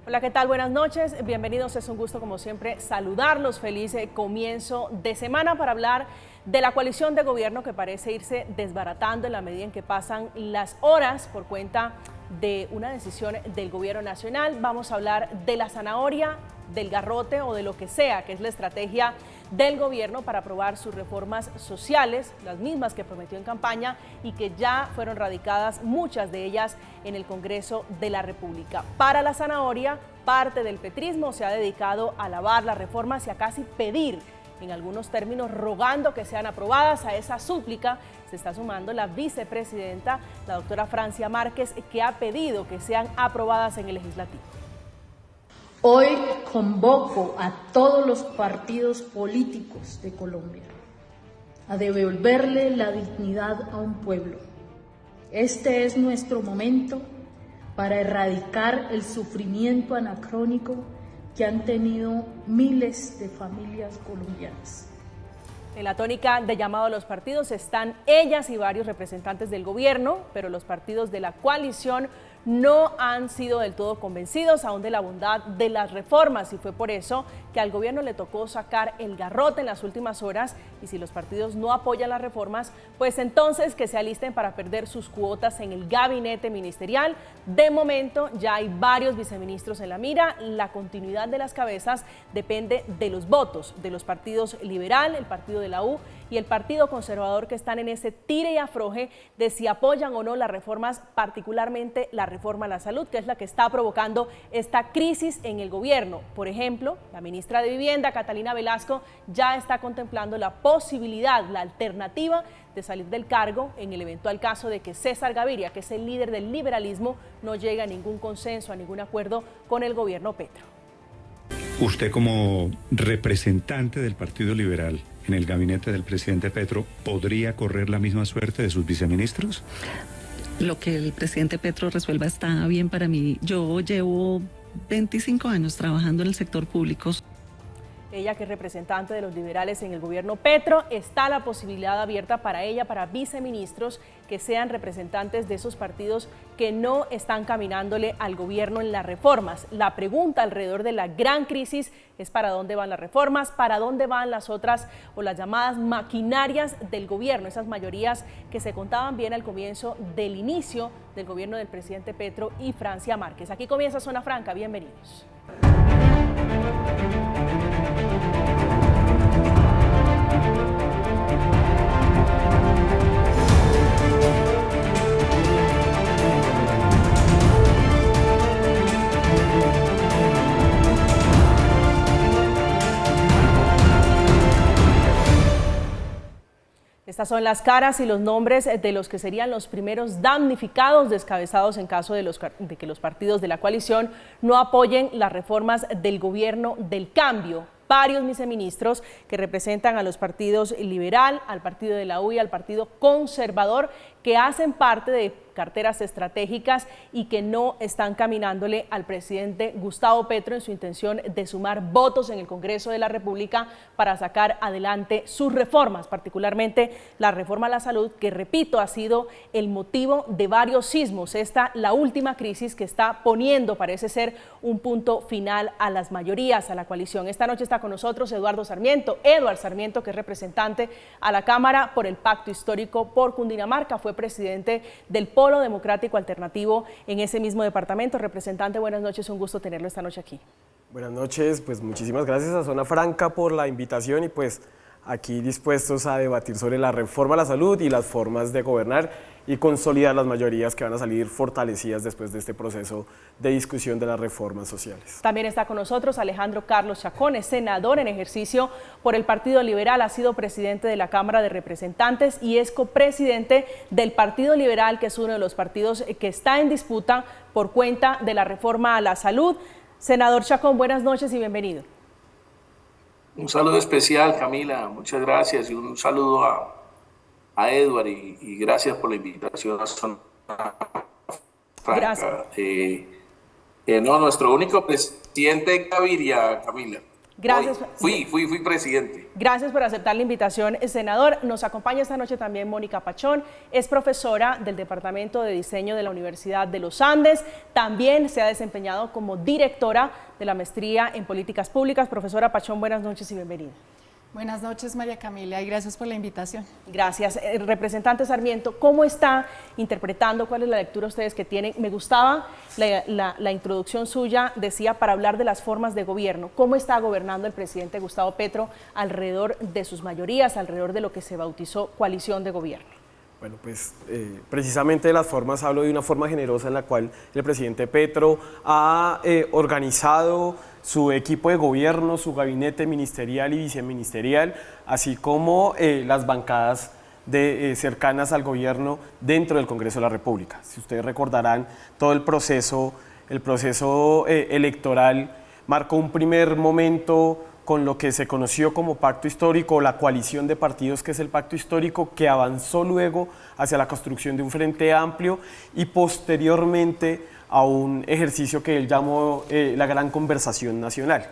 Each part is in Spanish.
Hola, ¿qué tal? Buenas noches, bienvenidos, es un gusto como siempre saludarlos, feliz comienzo de semana para hablar de la coalición de gobierno que parece irse desbaratando en la medida en que pasan las horas por cuenta de una decisión del gobierno nacional. Vamos a hablar de la zanahoria, del garrote o de lo que sea, que es la estrategia del gobierno para aprobar sus reformas sociales, las mismas que prometió en campaña y que ya fueron radicadas, muchas de ellas en el Congreso de la República. Para la zanahoria, parte del petrismo se ha dedicado a alabar las reformas y a casi pedir, en algunos términos rogando que sean aprobadas. A esa súplica se está sumando la vicepresidenta, la doctora Francia Márquez, que ha pedido que sean aprobadas en el legislativo. Hoy convoco a todos los partidos políticos de Colombia a devolverle la dignidad a un pueblo. Este es nuestro momento para erradicar el sufrimiento anacrónico que han tenido miles de familias colombianas. En la tónica de llamado a los partidos están ellas y varios representantes del gobierno, pero los partidos de la coalición no han sido del todo convencidos aún de la bondad de las reformas, y fue por eso que al gobierno le tocó sacar el garrote en las últimas horas. Y si los partidos no apoyan las reformas, pues entonces que se alisten para perder sus cuotas en el gabinete ministerial. De momento ya hay varios viceministros en la mira. La continuidad de las cabezas depende de los votos de los partidos liberal, el partido de la U y el Partido Conservador, que están en ese tire y afloje de si apoyan o no las reformas, particularmente la reforma a la salud, que es la que está provocando esta crisis en el gobierno. Por ejemplo, la ministra de Vivienda, Catalina Velasco, ya está contemplando la posibilidad, la alternativa de salir del cargo en el eventual caso de que César Gaviria, que es el líder del liberalismo, no llegue a ningún consenso, a ningún acuerdo con el gobierno Petro. Usted, como representante del Partido Liberal en el gabinete del presidente Petro, ¿podría correr la misma suerte de sus viceministros? Lo que el presidente Petro resuelva está bien para mí. Yo llevo 25 años trabajando en el sector público. Ella, que es representante de los liberales en el gobierno Petro, está la posibilidad abierta para ella, para viceministros que sean representantes de esos partidos que no están caminándole al gobierno en las reformas. La pregunta alrededor de la gran crisis es para dónde van las reformas, para dónde van las otras o las llamadas maquinarias del gobierno, esas mayorías que se contaban bien al comienzo del inicio del gobierno del presidente Petro y Francia Márquez. Aquí comienza Zona Franca, bienvenidos. Estas son las caras y los nombres de los que serían los primeros damnificados, descabezados en caso de que los partidos de la coalición no apoyen las reformas del gobierno del cambio. Varios viceministros que representan a los partidos liberal, al partido de la U y al partido conservador, que hacen parte de carteras estratégicas y que no están caminándole al presidente Gustavo Petro en su intención de sumar votos en el Congreso de la República para sacar adelante sus reformas, particularmente la reforma a la salud, que, repito, ha sido el motivo de varios sismos. Esta, la última crisis que está poniendo, parece ser, un punto final a las mayorías, a la coalición. Esta noche está con nosotros Eduardo Sarmiento, que es representante a la Cámara por el Pacto Histórico por Cundinamarca, fue presidente del Polo Democrático Alternativo en ese mismo departamento. Representante, buenas noches, un gusto tenerlo esta noche aquí. Buenas noches, pues muchísimas gracias a Zona Franca por la invitación y pues aquí dispuestos a debatir sobre la reforma a la salud y las formas de gobernar y consolidar las mayorías que van a salir fortalecidas después de este proceso de discusión de las reformas sociales. También está con nosotros Alejandro Carlos Chacón, es senador en ejercicio por el Partido Liberal, ha sido presidente de la Cámara de Representantes y es copresidente del Partido Liberal, que es uno de los partidos que está en disputa por cuenta de la reforma a la salud. Senador Chacón, buenas noches y bienvenido. Un saludo especial, Camila, muchas gracias, y un saludo a Edward y gracias por la invitación a Zona Franca. Gracias. No, nuestro único presidente Gaviria, Camila. Gracias. Fui presidente. Gracias por aceptar la invitación, senador. Nos acompaña esta noche también Mónica Pachón, es profesora del Departamento de Diseño de la Universidad de los Andes. También se ha desempeñado como directora de la Maestría en Políticas Públicas. Profesora Pachón, buenas noches y bienvenida. Buenas noches, María Camila, y gracias por la invitación. Gracias. Representante Sarmiento, ¿cómo está interpretando? ¿Cuál es la lectura ustedes que tienen? Me gustaba la introducción suya, decía, para hablar de las formas de gobierno. ¿Cómo está gobernando el presidente Gustavo Petro alrededor de sus mayorías, alrededor de lo que se bautizó coalición de gobierno? Bueno, pues precisamente de las formas hablo de una forma generosa en la cual el presidente Petro ha organizado su equipo de gobierno, su gabinete ministerial y viceministerial, así como las bancadas cercanas al gobierno dentro del Congreso de la República. Si ustedes recordarán, todo el proceso electoral marcó un primer momento con lo que se conoció como pacto histórico, la coalición de partidos que es el pacto histórico, que avanzó luego hacia la construcción de un frente amplio y posteriormente a un ejercicio que él llamó la gran conversación nacional.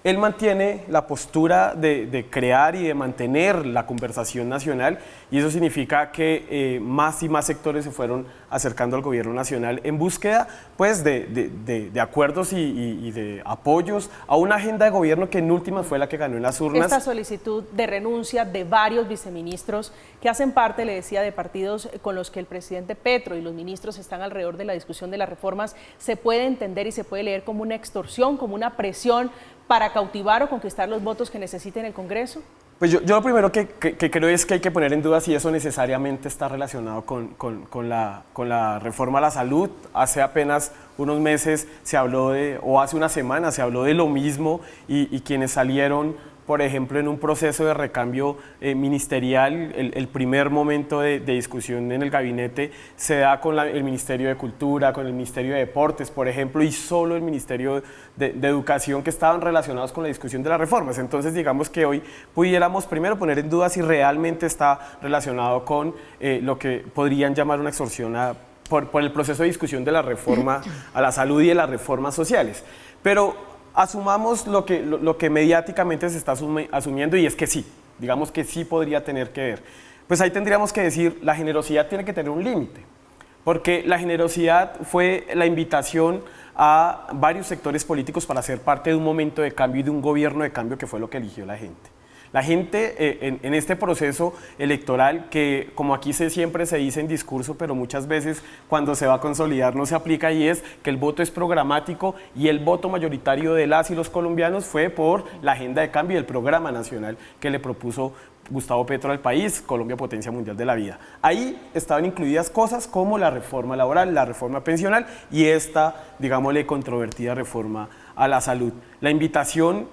Él mantiene la postura de crear y de mantener la conversación nacional, y eso significa que más y más sectores se fueron acercando al gobierno nacional en búsqueda pues, de acuerdos y de apoyos a una agenda de gobierno que en últimas fue la que ganó en las urnas. Esta solicitud de renuncia de varios viceministros que hacen parte, le decía, de partidos con los que el presidente Petro y los ministros están alrededor de la discusión de las reformas, se puede entender y se puede leer como una extorsión, como una presión para cautivar o conquistar los votos que necesite en el Congreso? Pues yo lo primero que creo es que hay que poner en duda si eso necesariamente está relacionado con la reforma a la salud. Hace apenas unos meses se habló o hace una semana se habló de lo mismo, y quienes salieron, por ejemplo, en un proceso de recambio ministerial, el primer momento de discusión en el gabinete se da con el Ministerio de Cultura, con el Ministerio de Deportes, por ejemplo, y solo el Ministerio de Educación, que estaban relacionados con la discusión de las reformas. Entonces, digamos que hoy pudiéramos primero poner en duda si realmente está relacionado con lo que podrían llamar una extorsión por el proceso de discusión de la reforma a la salud y de las reformas sociales. Pero asumamos lo que mediáticamente se está asumiendo, y es que sí, digamos que sí podría tener que ver. Pues ahí tendríamos que decir, la generosidad tiene que tener un límite, porque la generosidad fue la invitación a varios sectores políticos para ser parte de un momento de cambio y de un gobierno de cambio, que fue lo que eligió la gente. La gente en este proceso electoral, que como aquí siempre se dice en discurso, pero muchas veces cuando se va a consolidar no se aplica, y es que el voto es programático, y el voto mayoritario de las y los colombianos fue por la agenda de cambio y el programa nacional que le propuso Gustavo Petro al país, Colombia potencia mundial de la vida. Ahí estaban incluidas cosas como la reforma laboral, la reforma pensional y esta, digámosle, controvertida reforma a la salud. La invitación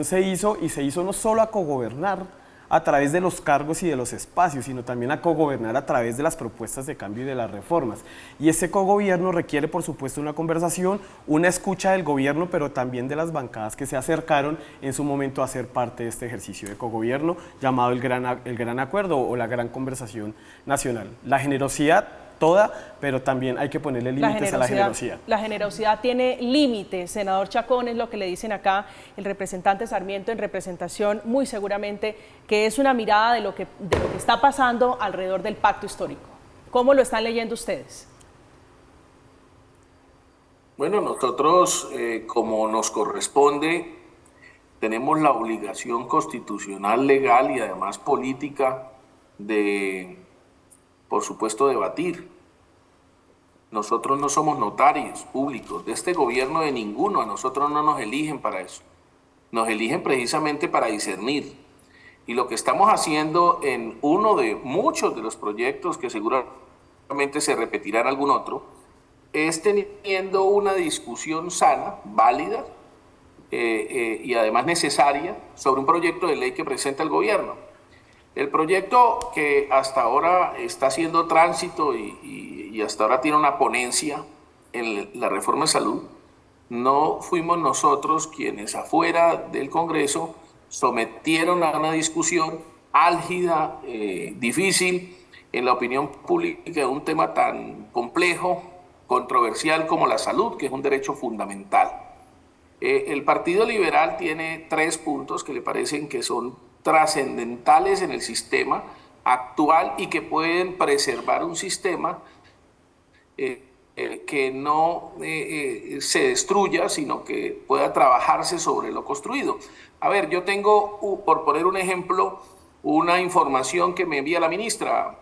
se hizo, y se hizo no solo a cogobernar a través de los cargos y de los espacios, sino también a cogobernar a través de las propuestas de cambio y de las reformas. Y ese cogobierno requiere, por supuesto, una conversación, una escucha del gobierno, pero también de las bancadas que se acercaron en su momento a ser parte de este ejercicio de cogobierno llamado el gran acuerdo o la gran conversación nacional. La generosidad toda, pero también hay que ponerle límites a la generosidad. La generosidad tiene límites, senador Chacón, es lo que le dicen acá el representante Sarmiento en representación, muy seguramente, que es una mirada de lo que está pasando alrededor del pacto histórico. ¿Cómo lo están leyendo ustedes? Bueno, nosotros, como nos corresponde, tenemos la obligación constitucional, legal y además política de, por supuesto, debatir. Nosotros no somos notarios públicos de este gobierno, de ninguno. A nosotros no nos eligen para eso. Nos eligen precisamente para discernir. Y lo que estamos haciendo en uno de muchos de los proyectos, que seguramente se repetirá en algún otro, es teniendo una discusión sana, válida y además necesaria sobre un proyecto de ley que presenta el gobierno. El proyecto que hasta ahora está haciendo tránsito y hasta ahora tiene una ponencia en la reforma de salud, no fuimos nosotros quienes afuera del Congreso sometieron a una discusión álgida, difícil en la opinión pública de un tema tan complejo, controversial como la salud, que es un derecho fundamental. El Partido Liberal tiene 3 puntos que le parecen que son trascendentales en el sistema actual y que pueden preservar un sistema que no se destruya, sino que pueda trabajarse sobre lo construido. A ver, yo tengo, por poner un ejemplo, una información que me envía la ministra.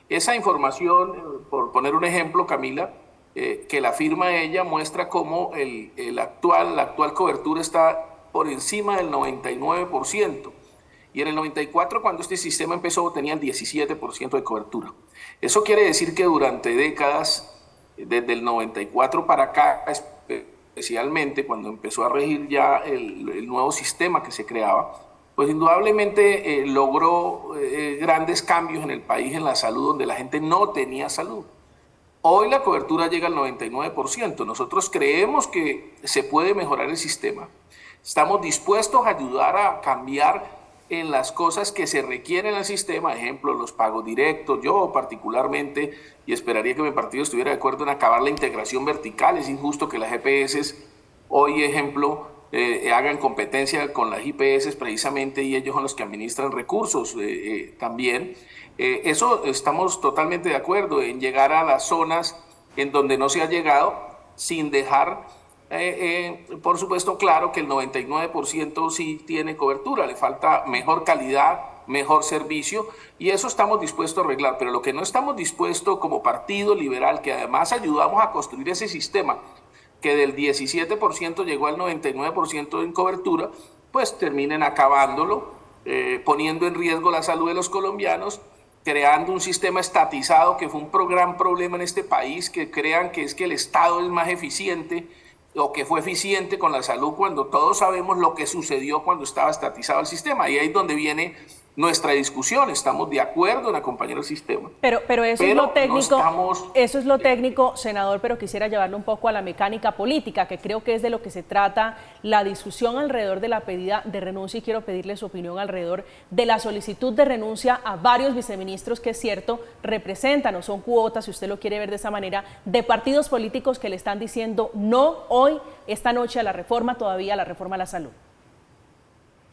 Esa información, por poner un ejemplo, Camila, que la firma ella, muestra cómo la actual cobertura está por encima del 99%. Y en el 94, cuando este sistema empezó, tenía el 17% de cobertura. Eso quiere decir que durante décadas, desde el 94 para acá, especialmente cuando empezó a regir ya el nuevo sistema que se creaba, pues indudablemente logró grandes cambios en el país, en la salud, donde la gente no tenía salud. Hoy la cobertura llega al 99%. Nosotros creemos que se puede mejorar el sistema. Estamos dispuestos a ayudar a cambiar en las cosas que se requieren en el sistema, ejemplo, los pagos directos. Yo particularmente, y esperaría que mi partido estuviera de acuerdo en acabar la integración vertical. Es injusto que las EPS hoy, ejemplo, hagan competencia con las IPS precisamente, y ellos son los que administran recursos también. Eso estamos totalmente de acuerdo en llegar a las zonas en donde no se ha llegado, sin dejar, por supuesto, claro que el 99% sí tiene cobertura, le falta mejor calidad, mejor servicio, y eso estamos dispuestos a arreglar. Pero lo que no estamos dispuestos como Partido Liberal, que además ayudamos a construir ese sistema, que del 17% llegó al 99% en cobertura, pues terminen acabándolo, poniendo en riesgo la salud de los colombianos, creando un sistema estatizado, que fue un gran problema en este país, que crean que es que el Estado es más eficiente o que fue eficiente con la salud, cuando todos sabemos lo que sucedió cuando estaba estatizado el sistema. Y ahí es donde viene nuestra discusión. Estamos de acuerdo en acompañar el sistema. Pero eso es lo técnico, no eso es lo técnico, senador, pero quisiera llevarlo un poco a la mecánica política, que creo que es de lo que se trata la discusión alrededor de la pedida de renuncia, y quiero pedirle su opinión alrededor de la solicitud de renuncia a varios viceministros que, es cierto, representan o son cuotas, si usted lo quiere ver de esa manera, de partidos políticos que le están diciendo no hoy, esta noche, a la reforma, todavía a la reforma a la salud.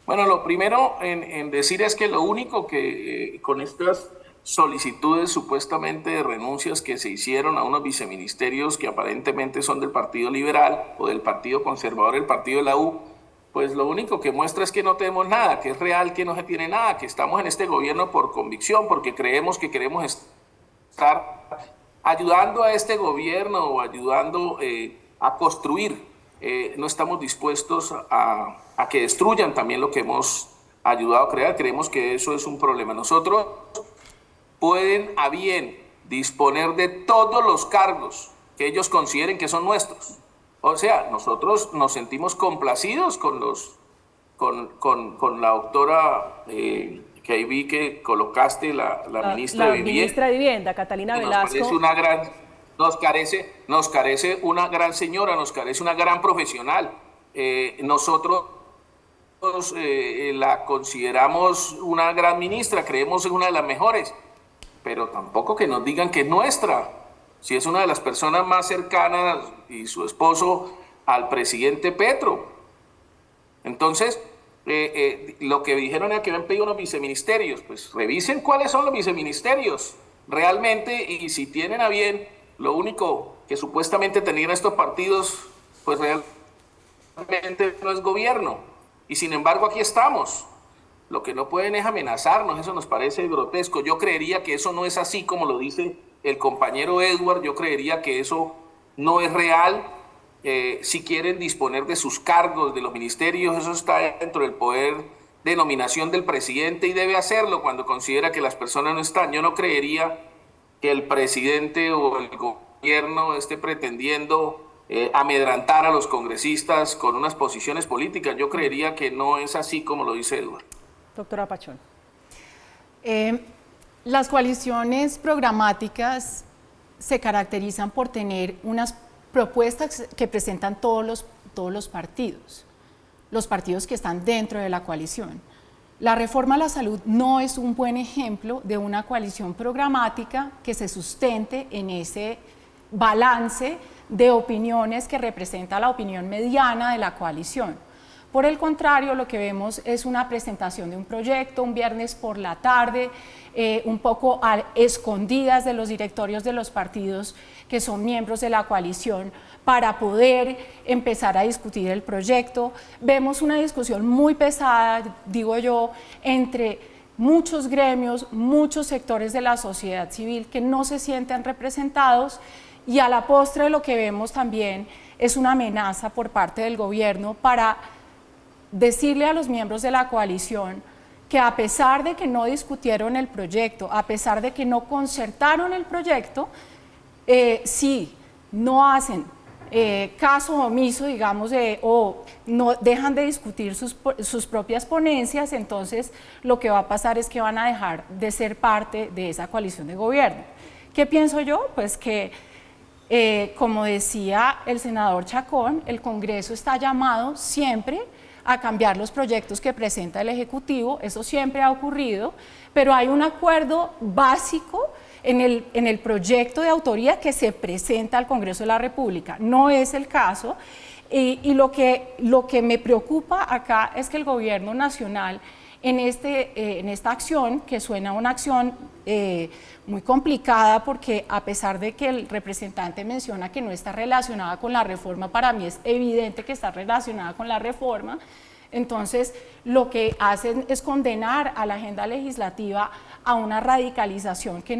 Bueno, lo primero en decir es que lo único que con estas solicitudes supuestamente de renuncias que se hicieron a unos viceministerios que aparentemente son del Partido Liberal o del Partido Conservador, el Partido de la U, pues lo único que muestra es que no tenemos nada, que es real, que no se tiene nada, que estamos en este gobierno por convicción, porque creemos que queremos estar ayudando a este gobierno o ayudando a construir. No estamos dispuestos a que destruyan también lo que hemos ayudado a crear. Creemos que eso es un problema. Nosotros pueden a bien disponer de todos los cargos que ellos consideren que son nuestros. O sea, nosotros nos sentimos complacidos con la doctora que ahí vi que colocaste, la ministra de Vivienda. La ministra de Vivienda, Catalina Velasco. Nos carece una gran señora, nos carece una gran profesional. Nosotros la consideramos una gran ministra, creemos que es una de las mejores, pero tampoco que nos digan que es nuestra. Si es una de las personas más cercanas, y su esposo, al presidente Petro. Entonces, lo que dijeron era que habían pedido unos viceministerios, pues revisen cuáles son los viceministerios realmente, y si tienen a bien lo único que supuestamente tenían estos partidos, pues realmente no es gobierno. Y sin embargo aquí estamos. Lo que no pueden es amenazarnos, eso nos parece grotesco. Yo creería que eso no es así como lo dice el compañero Edward, yo creería que eso no es real. Si quieren disponer de sus cargos, de los ministerios, eso está dentro del poder de nominación del presidente y debe hacerlo cuando considera que las personas no están. Yo no creería que el presidente o el gobierno esté pretendiendo amedrantar a los congresistas con unas posiciones políticas. Yo creería que no es así como lo dice Eduardo. Doctora Pachón. Las coaliciones programáticas se caracterizan por tener unas propuestas que presentan todos los partidos que están dentro de la coalición. La reforma a la salud no es un buen ejemplo de una coalición programática que se sustente en ese balance de opiniones que representa la opinión mediana de la coalición. Por el contrario, lo que vemos es una presentación de un proyecto un viernes por la tarde, un poco a escondidas de los directorios de los partidos que son miembros de la coalición, para poder empezar a discutir el proyecto. Vemos una discusión muy pesada, digo yo, entre muchos gremios, muchos sectores de la sociedad civil que no se sienten representados, y a la postre lo que vemos también es una amenaza por parte del gobierno para decirle a los miembros de la coalición que a pesar de que no discutieron el proyecto, a pesar de que no concertaron el proyecto, si no hacen caso omiso, digamos, o no dejan de discutir sus propias ponencias, entonces lo que va a pasar es que van a dejar de ser parte de esa coalición de gobierno. ¿Qué pienso yo? Pues que, como decía el senador Chacón, el Congreso está llamado siempre a cambiar los proyectos que presenta el Ejecutivo, eso siempre ha ocurrido, pero hay un acuerdo básico en el proyecto de autoría que se presenta al Congreso de la República. No es el caso, y lo que me preocupa acá es que el Gobierno Nacional en esta acción, que suena una acción muy complicada, porque a pesar de que el representante menciona que no está relacionada con la reforma, para mí es evidente que está relacionada con la reforma. Entonces, lo que hacen es condenar a la agenda legislativa a una radicalización que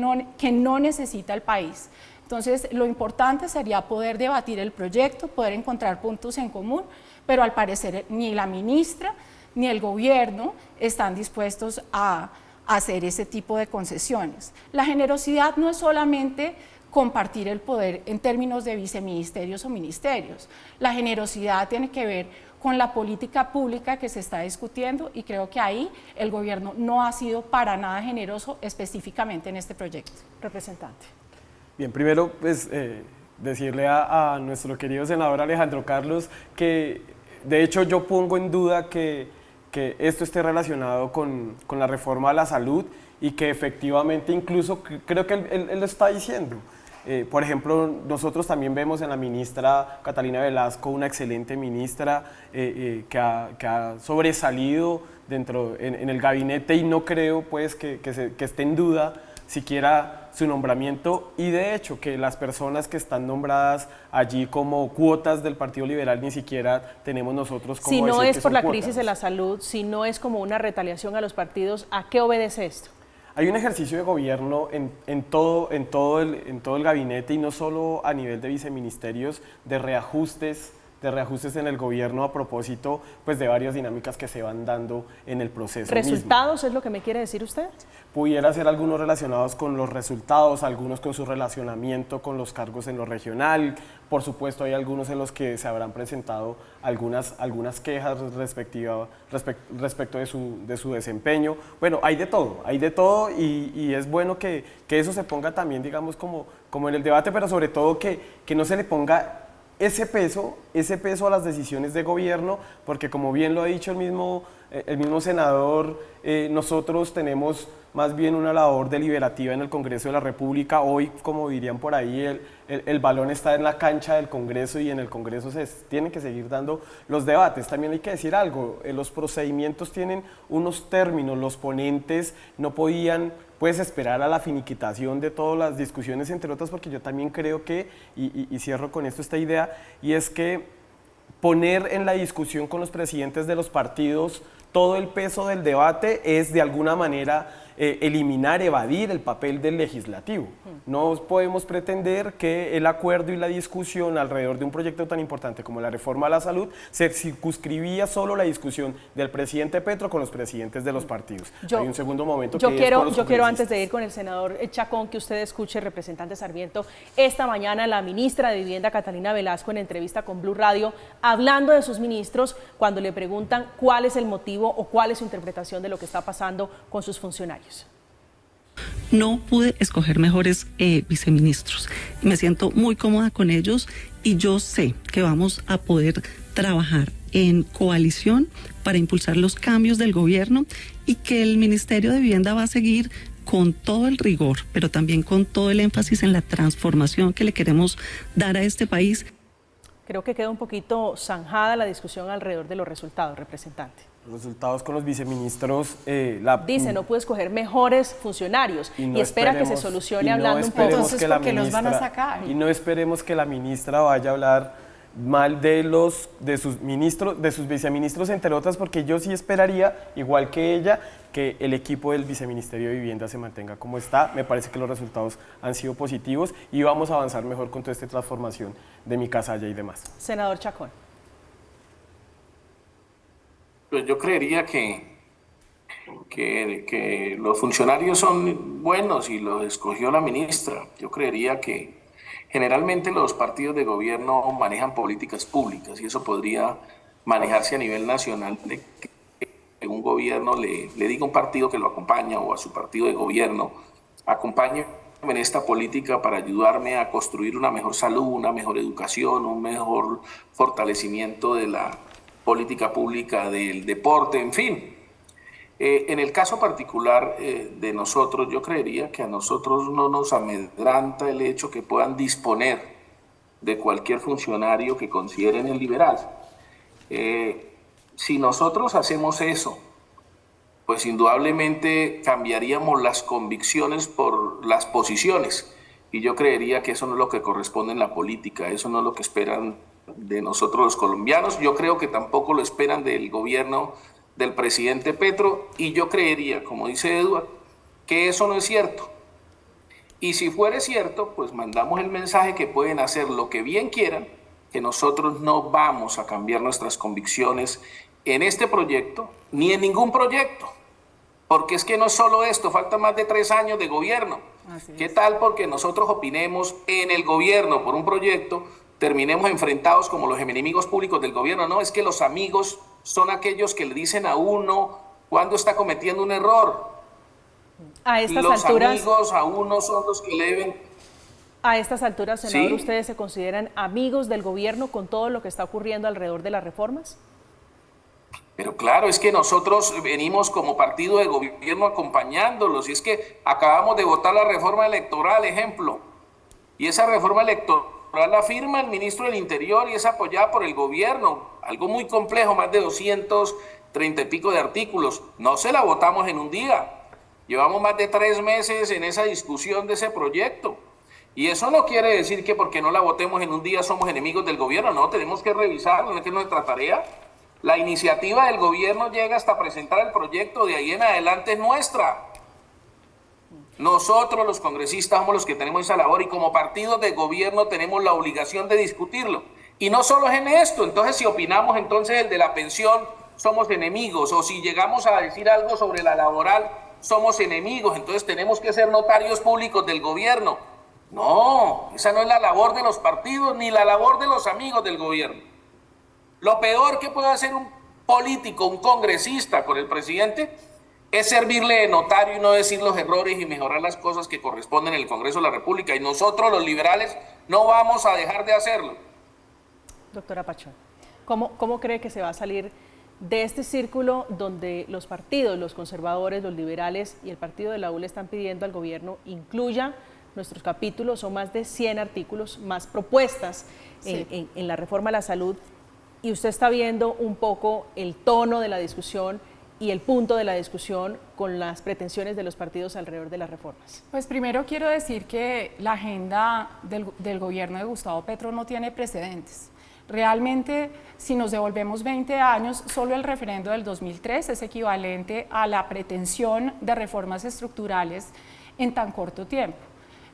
no necesita el país. Entonces, lo importante sería poder debatir el proyecto, poder encontrar puntos en común, pero al parecer ni la ministra ni el gobierno están dispuestos a hacer ese tipo de concesiones. La generosidad no es solamente compartir el poder en términos de viceministerios o ministerios. La generosidad tiene que ver con la política pública que se está discutiendo, y creo que ahí el gobierno no ha sido para nada generoso específicamente en este proyecto. Representante. Bien, primero pues decirle a nuestro querido senador Alejandro Carlos que de hecho yo pongo en duda que esto esté relacionado con la reforma a la salud, y que efectivamente incluso creo que él lo está diciendo. Por ejemplo, nosotros también vemos en la ministra Catalina Velasco una excelente ministra que ha sobresalido en el gabinete, y no creo pues que esté en duda siquiera su nombramiento, y de hecho que las personas que están nombradas allí como cuotas del Partido Liberal ni siquiera tenemos nosotros como si no decir es que por son la cuotas. crisis de la salud, si no es como una retaliación a los partidos, ¿a qué obedece esto? Hay un ejercicio de gobierno en todo el gabinete, y no solo a nivel de viceministerios, de reajustes en el gobierno a propósito pues, de varias dinámicas que se van dando en el proceso. ¿Resultados mismo. es lo que me quiere decir usted? Pudiera ser algunos relacionados con los resultados, algunos con su relacionamiento con los cargos en lo regional. Por supuesto, hay algunos en los que se habrán presentado algunas quejas respecto de su desempeño. Bueno, hay de todo, y es bueno que eso se ponga también, digamos, como en el debate, pero sobre todo que no se le ponga ese peso a las decisiones de gobierno, porque como bien lo ha dicho el mismo senador, nosotros tenemos más bien una labor deliberativa en el Congreso de la República. Hoy, como dirían por ahí, el balón está en la cancha del Congreso, y en el Congreso se tienen que seguir dando los debates. También hay que decir algo, los procedimientos tienen unos términos, los ponentes no podían esperar a la finiquitación de todas las discusiones, entre otras, porque yo también creo que, y cierro con esto esta idea, y es que poner en la discusión con los presidentes de los partidos todo el peso del debate es de alguna manera evadir el papel del legislativo. No podemos pretender que el acuerdo y la discusión alrededor de un proyecto tan importante como la reforma a la salud se circunscribía solo la discusión del presidente Petro con los presidentes de los partidos. Hay un segundo momento yo quiero antes de ir con el senador Chacón que usted escuche, representante Sarmiento, esta mañana la ministra de Vivienda Catalina Velasco en entrevista con Blue Radio hablando de sus ministros cuando le preguntan cuál es el motivo o cuál es su interpretación de lo que está pasando con sus funcionarios. No pude escoger mejores viceministros. Me siento muy cómoda con ellos, y yo sé que vamos a poder trabajar en coalición para impulsar los cambios del gobierno, y que el Ministerio de Vivienda va a seguir con todo el rigor, pero también con todo el énfasis en la transformación que le queremos dar a este país. Creo que queda un poquito zanjada la discusión alrededor de los resultados, representante. Los resultados con los viceministros... Dice, no puede escoger mejores funcionarios y espera que se solucione hablando un poco. Entonces, ¿por qué los van a sacar? Y no esperemos que la ministra vaya a hablar mal de sus ministros, de sus viceministros, entre otras, porque yo sí esperaría, igual que ella, que el equipo del Viceministerio de Vivienda se mantenga como está. Me parece que los resultados han sido positivos y vamos a avanzar mejor con toda esta transformación de Mi Casa Ya y demás. Senador Chacón. Pues yo creería que los funcionarios son buenos y los escogió la ministra. Yo creería que generalmente los partidos de gobierno manejan políticas públicas y eso podría manejarse a nivel nacional, de que un gobierno le diga a un partido que lo acompaña o a su partido de gobierno, acompáñeme en esta política para ayudarme a construir una mejor salud, una mejor educación, un mejor fortalecimiento de la política pública del deporte, en fin. En el caso particular de nosotros, yo creería que a nosotros no nos amedranta el hecho que puedan disponer de cualquier funcionario que consideren el liberal. Si nosotros hacemos eso, pues indudablemente cambiaríamos las convicciones por las posiciones. Y yo creería que eso no es lo que corresponde en la política, eso no es lo que esperan de nosotros los colombianos. Yo creo que tampoco lo esperan del gobierno del presidente Petro, y yo creería, como dice Eduardo, que eso no es cierto. Y si fuera cierto, pues mandamos el mensaje que pueden hacer lo que bien quieran, que nosotros no vamos a cambiar nuestras convicciones en este proyecto, ni en ningún proyecto. Porque es que no es solo esto, falta más de 3 años de gobierno. ¿Qué tal porque nosotros opinemos en el gobierno por un proyecto, terminemos enfrentados como los enemigos públicos del gobierno? No, es que los amigos son aquellos que le dicen a uno cuando está cometiendo un error. A estas los alturas, amigos a uno son los que le deben... A estas alturas, senador, ¿Sí? ¿Ustedes se consideran amigos del gobierno con todo lo que está ocurriendo alrededor de las reformas? Pero claro, es que nosotros venimos como partido de gobierno acompañándolos, y es que acabamos de votar la reforma electoral, ejemplo, y esa reforma electoral la firma el ministro del Interior y es apoyada por el gobierno, algo muy complejo, más de 230 y pico de artículos. No se la votamos en un día, llevamos más de 3 meses en esa discusión de ese proyecto. Y eso no quiere decir que porque no la votemos en un día somos enemigos del gobierno, no, tenemos que revisarlo, no es que es nuestra tarea. La iniciativa del gobierno llega hasta presentar el proyecto, de ahí en adelante es nuestra. Nosotros los congresistas somos los que tenemos esa labor y como partidos de gobierno tenemos la obligación de discutirlo. Y no solo es en esto, entonces si opinamos entonces el de la pensión somos enemigos, o si llegamos a decir algo sobre la laboral somos enemigos, entonces tenemos que ser notarios públicos del gobierno. No, esa no es la labor de los partidos ni la labor de los amigos del gobierno. Lo peor que puede hacer un político, un congresista con el presidente, es servirle de notario y no decir los errores y mejorar las cosas que corresponden en el Congreso de la República. Y nosotros, los liberales, no vamos a dejar de hacerlo. Doctora Pachón, ¿cómo cree que se va a salir de este círculo donde los partidos, los conservadores, los liberales y el partido de la U le están pidiendo al gobierno incluya nuestros capítulos? Son más de 100 artículos, más propuestas sí, en la reforma a la salud, y usted está viendo un poco el tono de la discusión y el punto de la discusión con las pretensiones de los partidos alrededor de las reformas. Pues primero quiero decir que la agenda del gobierno de Gustavo Petro no tiene precedentes. Realmente, si nos devolvemos 20 años, solo el referendo del 2003 es equivalente a la pretensión de reformas estructurales en tan corto tiempo.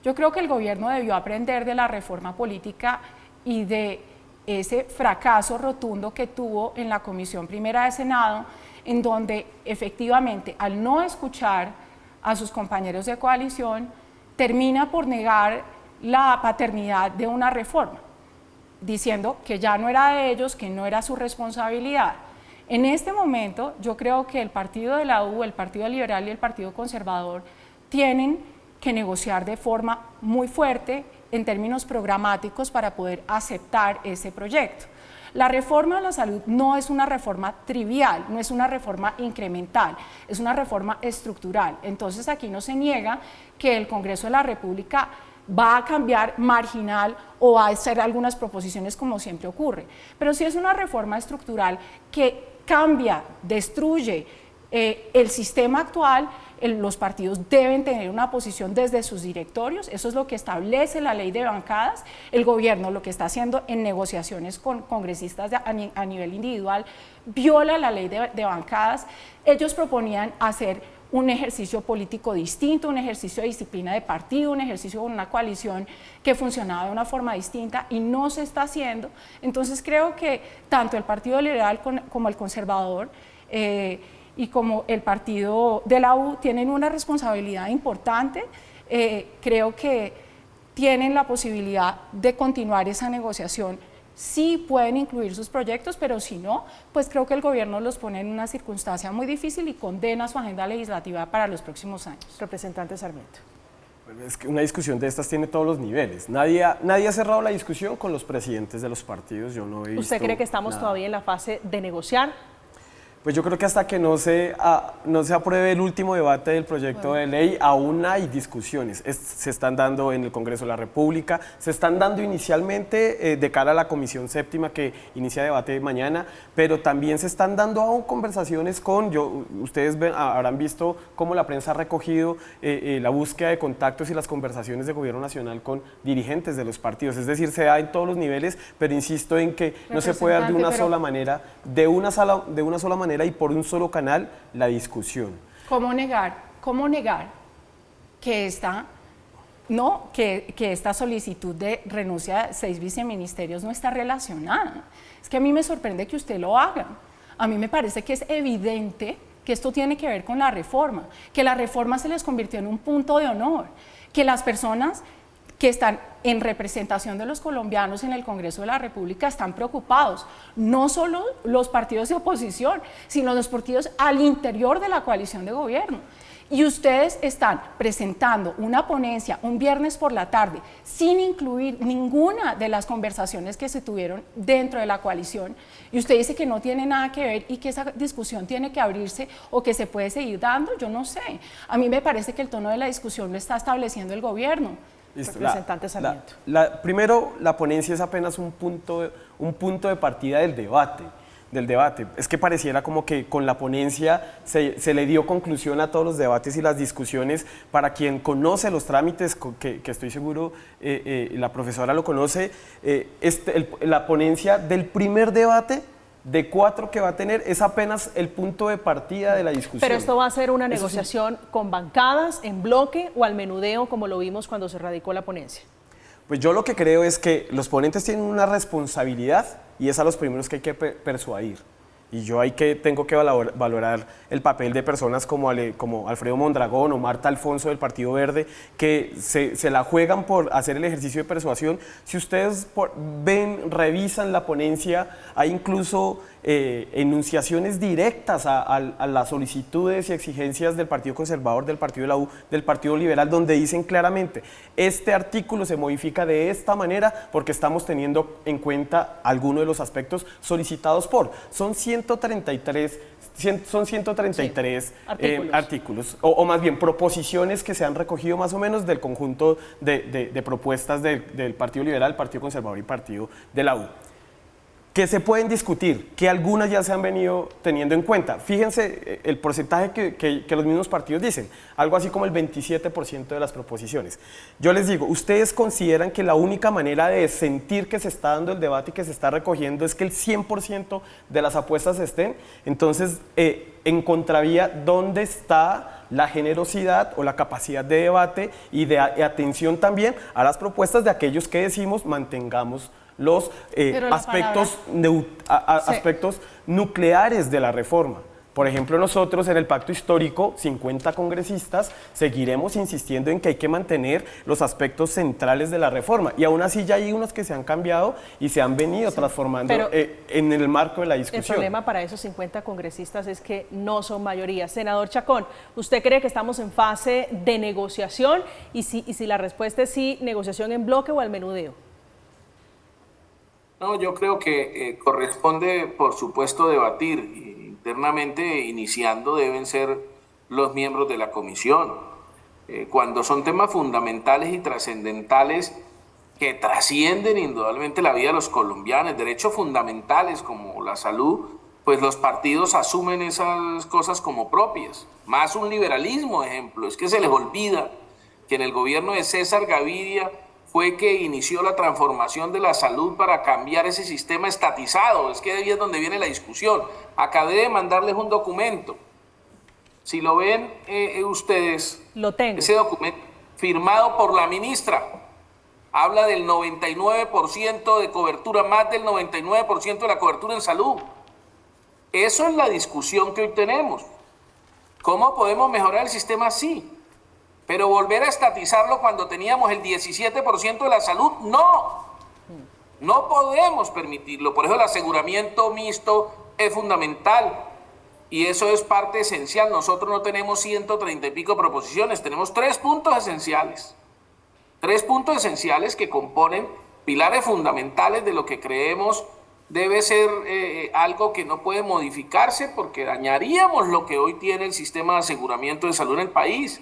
Yo creo que el gobierno debió aprender de la reforma política y de ese fracaso rotundo que tuvo en la Comisión Primera de Senado, en donde efectivamente al no escuchar a sus compañeros de coalición, termina por negar la paternidad de una reforma, diciendo que ya no era de ellos, que no era su responsabilidad. En este momento yo creo que el partido de la U, el Partido Liberal y el Partido Conservador tienen que negociar de forma muy fuerte en términos programáticos para poder aceptar ese proyecto. La reforma de la salud no es una reforma trivial, no es una reforma incremental, es una reforma estructural. Entonces aquí no se niega que el Congreso de la República va a cambiar marginal o va a hacer algunas proposiciones como siempre ocurre, pero sí es una reforma estructural que cambia, destruye el sistema actual. Los partidos deben tener una posición desde sus directorios, eso es lo que establece la ley de bancadas. El gobierno lo que está haciendo en negociaciones con congresistas a nivel individual viola la ley de bancadas. Ellos proponían hacer un ejercicio político distinto, un ejercicio de disciplina de partido, un ejercicio con una coalición que funcionaba de una forma distinta y no se está haciendo. Entonces creo que tanto el Partido Liberal como el Conservador y como el partido de la U tienen una responsabilidad importante. Creo que tienen la posibilidad de continuar esa negociación. Sí pueden incluir sus proyectos, pero si no, pues creo que el gobierno los pone en una circunstancia muy difícil y condena su agenda legislativa para los próximos años. Representante Sarmiento. Bueno, es que una discusión de estas tiene todos los niveles. Nadie ha cerrado la discusión con los presidentes de los partidos. Yo no he visto. ¿Usted cree que estamos todavía en la fase de negociar? Pues yo creo que hasta que no se apruebe el último debate del proyecto de ley, aún hay discusiones. Se están dando en el Congreso de la República, se están dando inicialmente de cara a la Comisión Séptima que inicia debate mañana, pero también se están dando aún conversaciones ustedes habrán visto cómo la prensa ha recogido la búsqueda de contactos y las conversaciones de Gobierno Nacional con dirigentes de los partidos. Es decir, se da en todos los niveles, pero insisto en que no se puede dar de una sola manera, de una sola manera y por un solo canal la discusión. ¿Cómo negar que esta solicitud de renuncia de 6 viceministerios no está relacionada? Es que a mí me sorprende que usted lo haga. A mí me parece que es evidente que esto tiene que ver con la reforma, que la reforma se les convirtió en un punto de honor, que las personas que están en representación de los colombianos en el Congreso de la República están preocupados, no solo los partidos de oposición, sino los partidos al interior de la coalición de gobierno. Y ustedes están presentando una ponencia un viernes por la tarde sin incluir ninguna de las conversaciones que se tuvieron dentro de la coalición, y usted dice que no tiene nada que ver y que esa discusión tiene que abrirse o que se puede seguir dando. Yo no sé, a mí me parece que el tono de la discusión lo está estableciendo el gobierno. Representante Sarmiento. Primero, la ponencia es apenas un punto de partida del debate. Es que pareciera como que con la ponencia se le dio conclusión a todos los debates y las discusiones. Para quien conoce los trámites, que estoy seguro la profesora lo conoce, la ponencia del primer debate de 4 que va a tener es apenas el punto de partida de la discusión. Pero esto va a ser una negociación con bancadas, en bloque o al menudeo, como lo vimos cuando se radicó la ponencia. Pues yo lo que creo es que los ponentes tienen una responsabilidad y es a los primeros que hay que persuadir. Y yo tengo que valorar el papel de personas como Alfredo Mondragón o Marta Alfonso del Partido Verde, que se la juegan por hacer el ejercicio de persuasión. Si ustedes revisan la ponencia, hay incluso enunciaciones directas a las solicitudes y exigencias del Partido Conservador, del Partido de la U, del Partido Liberal, donde dicen claramente, este artículo se modifica de esta manera porque estamos teniendo en cuenta algunos de los aspectos solicitados son 133 artículos, o más bien proposiciones que se han recogido más o menos del conjunto de propuestas del Partido Liberal, Partido Conservador y Partido de la U, que se pueden discutir, que algunas ya se han venido teniendo en cuenta. Fíjense el porcentaje que los mismos partidos dicen, algo así como el 27% de las proposiciones. Yo les digo, ¿ustedes consideran que la única manera de sentir que se está dando el debate y que se está recogiendo es que el 100% de las apuestas estén? Entonces, en contravía, ¿dónde está la generosidad o la capacidad de debate y de atención también a las propuestas de aquellos que decimos mantengamos los aspectos nucleares de la reforma? Por ejemplo, nosotros en el Pacto Histórico, 50 congresistas, seguiremos insistiendo en que hay que mantener los aspectos centrales de la reforma, y aún así ya hay unos que se han cambiado y se han venido transformando en el marco de la discusión. El problema para esos 50 congresistas es que no son mayoría. Senador Chacón, ¿usted cree que estamos en fase de negociación? Y si la respuesta es sí, ¿negociación en bloque o al menudeo? No, yo creo que corresponde, por supuesto, debatir internamente, iniciando deben ser los miembros de la comisión. Cuando son temas fundamentales y trascendentales que trascienden indudablemente la vida de los colombianos, derechos fundamentales como la salud, pues los partidos asumen esas cosas como propias. Más un liberalismo, ejemplo, es que se les olvida que en el gobierno de César Gaviria fue que inició la transformación de la salud para cambiar ese sistema estatizado. Es que ahí es donde viene la discusión. Acabé de mandarles un documento. Si lo ven ustedes, lo tengo. Ese documento firmado por la ministra habla del 99% de cobertura, más del 99% de la cobertura en salud. Eso es la discusión que hoy tenemos. ¿Cómo podemos mejorar el sistema así? Pero volver a estatizarlo cuando teníamos el 17% de la salud, no. No podemos permitirlo. Por eso el aseguramiento mixto es fundamental. Y eso es parte esencial. Nosotros no tenemos 130 y pico proposiciones, tenemos 3 puntos esenciales. 3 puntos esenciales que componen pilares fundamentales de lo que creemos debe ser algo que no puede modificarse porque dañaríamos lo que hoy tiene el sistema de aseguramiento de salud en el país.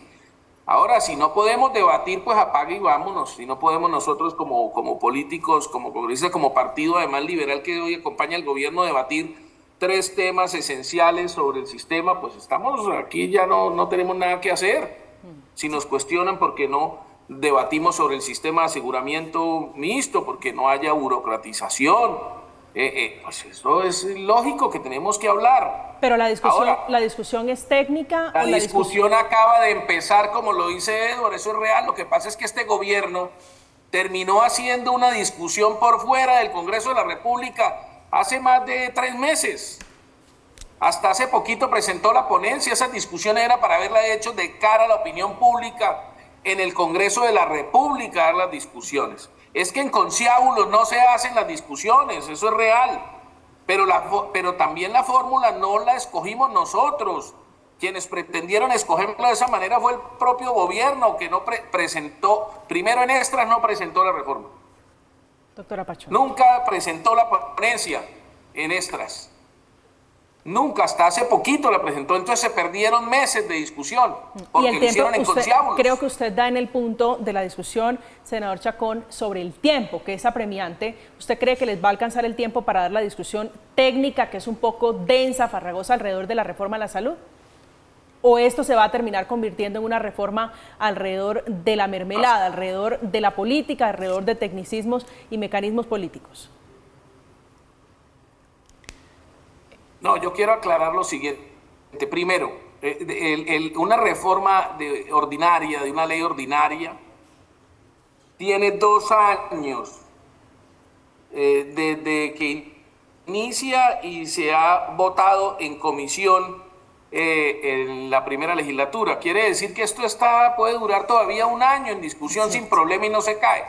Ahora, si no podemos debatir, pues apague y vámonos. Si no podemos nosotros como políticos, como congresistas, como partido además liberal que hoy acompaña al gobierno, debatir 3 temas esenciales sobre el sistema, pues estamos aquí, ya no tenemos nada que hacer. Si nos cuestionan por qué no debatimos sobre el sistema de aseguramiento mixto, porque no haya burocratización, pues eso es lógico que tenemos que hablar. Pero la discusión, Ahora, ¿la discusión es técnica? La discusión acaba de empezar, como lo dice Edward, eso es real. Lo que pasa es que este gobierno terminó haciendo una discusión por fuera del Congreso de la República hace más de 3 meses. Hasta hace poquito presentó la ponencia. Esa discusión era para haberla hecho de cara a la opinión pública en el Congreso de la República, dar las discusiones. Es que en conciliábulos no se hacen las discusiones, eso es real. Pero también la fórmula no la escogimos nosotros. Quienes pretendieron escogerla de esa manera fue el propio gobierno, que no presentó, primero en extras no presentó la reforma. Doctora Pachón. Nunca presentó la ponencia en extras. Nunca, hasta hace poquito la presentó, entonces se perdieron meses de discusión porque lo hicieron en conciliábulos. Creo que usted da en el punto de la discusión, senador Chacón, sobre el tiempo, que es apremiante. ¿Usted cree que les va a alcanzar el tiempo para dar la discusión técnica, que es un poco densa, farragosa, alrededor de la reforma a la salud? ¿O esto se va a terminar convirtiendo en una reforma alrededor de la mermelada, alrededor de la política, alrededor de tecnicismos y mecanismos políticos? No, yo quiero aclarar lo siguiente. Primero, una reforma ordinaria, de una ley ordinaria, tiene 2 años desde que inicia y se ha votado en comisión en la primera legislatura. Quiere decir que esto puede durar todavía 1 año en discusión sin problema y no se cae.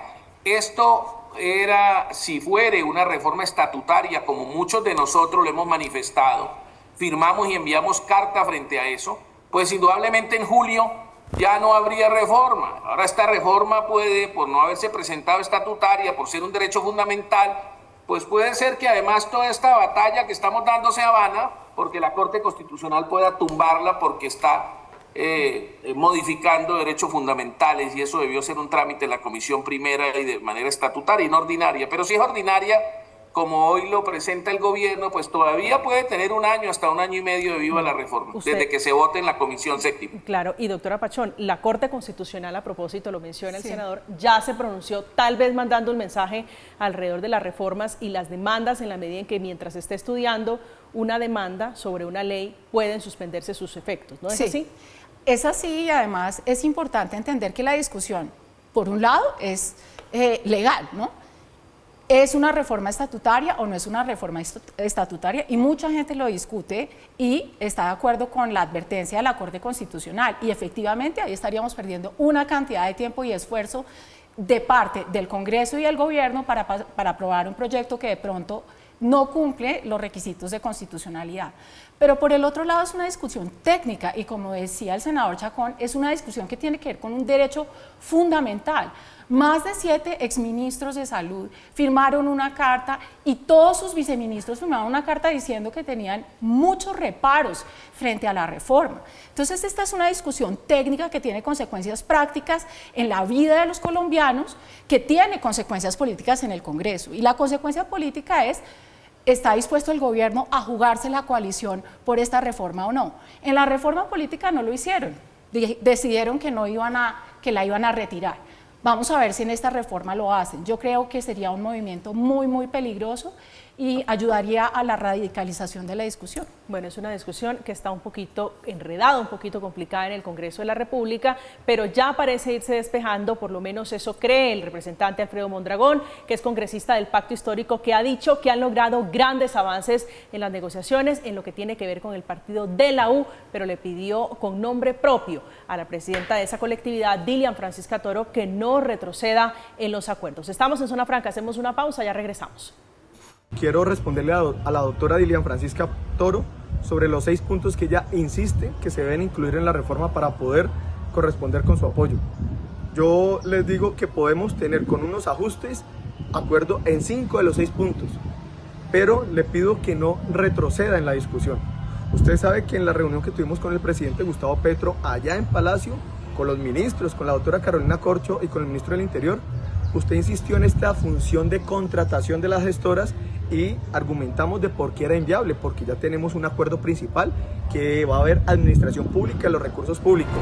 Esto era, si fuere una reforma estatutaria, como muchos de nosotros lo hemos manifestado, firmamos y enviamos carta frente a eso, pues indudablemente en julio ya no habría reforma. Ahora esta reforma puede, por no haberse presentado estatutaria, por ser un derecho fundamental, pues puede ser que además toda esta batalla que estamos dando sea vana, porque la Corte Constitucional pueda tumbarla porque está modificando derechos fundamentales, y eso debió ser un trámite en la comisión primera y de manera estatutaria y no ordinaria. Pero si es ordinaria, como hoy lo presenta el gobierno, pues todavía puede tener 1 año, hasta 1 año y medio de viva la reforma, desde que se vote en la comisión séptima. Claro, y doctora Pachón, la Corte Constitucional, a propósito, lo menciona el senador, ya se pronunció, tal vez mandando un mensaje alrededor de las reformas y las demandas, en la medida en que mientras se esté estudiando una demanda sobre una ley, pueden suspenderse sus efectos, ¿no es así? Es así, y además es importante entender que la discusión, por un lado, es legal, ¿no? ¿Es una reforma estatutaria o no es una reforma estatutaria? Y mucha gente lo discute y está de acuerdo con la advertencia de la Corte Constitucional. Y efectivamente ahí estaríamos perdiendo una cantidad de tiempo y esfuerzo de parte del Congreso y del Gobierno para aprobar un proyecto que de pronto no cumple los requisitos de constitucionalidad. Pero por el otro lado es una discusión técnica y, como decía el senador Chacón, es una discusión que tiene que ver con un derecho fundamental. Más de 7 exministros de salud firmaron una carta y todos sus viceministros firmaron una carta diciendo que tenían muchos reparos frente a la reforma. Entonces, esta es una discusión técnica que tiene consecuencias prácticas en la vida de los colombianos, que tiene consecuencias políticas en el Congreso. Y la consecuencia política es: ¿está dispuesto el gobierno a jugarse la coalición por esta reforma o no? En la reforma política no lo hicieron, decidieron que la iban a retirar. Vamos a ver si en esta reforma lo hacen. Yo creo que sería un movimiento muy, muy peligroso y ayudaría a la radicalización de la discusión. Bueno, es una discusión que está un poquito enredada, un poquito complicada en el Congreso de la República, pero ya parece irse despejando, por lo menos eso cree el representante Alfredo Mondragón, que es congresista del Pacto Histórico, que ha dicho que han logrado grandes avances en las negociaciones en lo que tiene que ver con el partido de la U, pero le pidió con nombre propio a la presidenta de esa colectividad, Dilian Francisca Toro, que no retroceda en los acuerdos. Estamos en Zona Franca, hacemos una pausa, ya regresamos. Quiero responderle a la doctora Dilian Francisca Toro sobre los 6 puntos que ella insiste que se deben incluir en la reforma para poder corresponder con su apoyo. Yo les digo que podemos tener con unos ajustes acuerdo en 5 de los 6 puntos, pero le pido que no retroceda en la discusión. Usted sabe que en la reunión que tuvimos con el presidente Gustavo Petro allá en Palacio, con los ministros, con la doctora Carolina Corcho y con el ministro del Interior, usted insistió en esta función de contratación de las gestoras y argumentamos de por qué era inviable, porque ya tenemos un acuerdo principal que va a haber administración pública de los recursos públicos.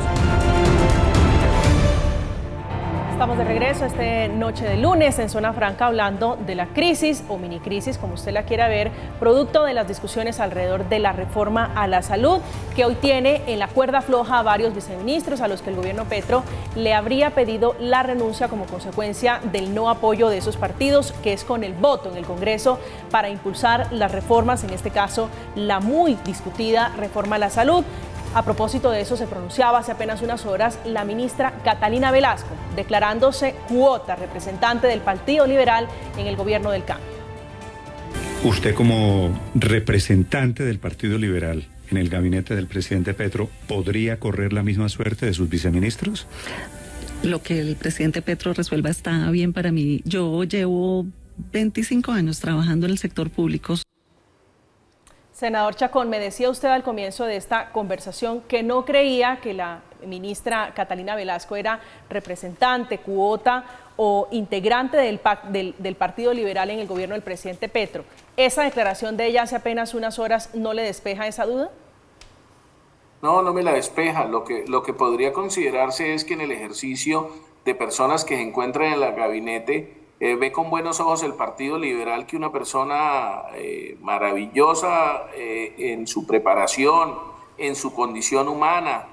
Estamos de regreso esta noche de lunes en Zona Franca hablando de la crisis o mini crisis, como usted la quiera ver, producto de las discusiones alrededor de la reforma a la salud, que hoy tiene en la cuerda floja a varios viceministros a los que el gobierno Petro le habría pedido la renuncia como consecuencia del no apoyo de esos partidos, que es con el voto en el Congreso para impulsar las reformas, en este caso la muy discutida reforma a la salud. A propósito de eso, se pronunciaba hace apenas unas horas la ministra Catalina Velasco, declarándose cuota representante del Partido Liberal en el gobierno del cambio. Usted como representante del Partido Liberal en el gabinete del presidente Petro, ¿podría correr la misma suerte de sus viceministros? Lo que el presidente Petro resuelva está bien para mí. Yo llevo 25 años trabajando en el sector público. Senador Chacón, me decía usted al comienzo de esta conversación que no creía que la ministra Catalina Velasco era representante, cuota o integrante del Partido Liberal en el gobierno del presidente Petro. ¿Esa declaración de ella hace apenas unas horas no le despeja esa duda? No, no me la despeja. Lo que podría considerarse es que en el ejercicio de personas que se encuentran en el gabinete, ve con buenos ojos el Partido Liberal que una persona maravillosa en su preparación, en su condición humana,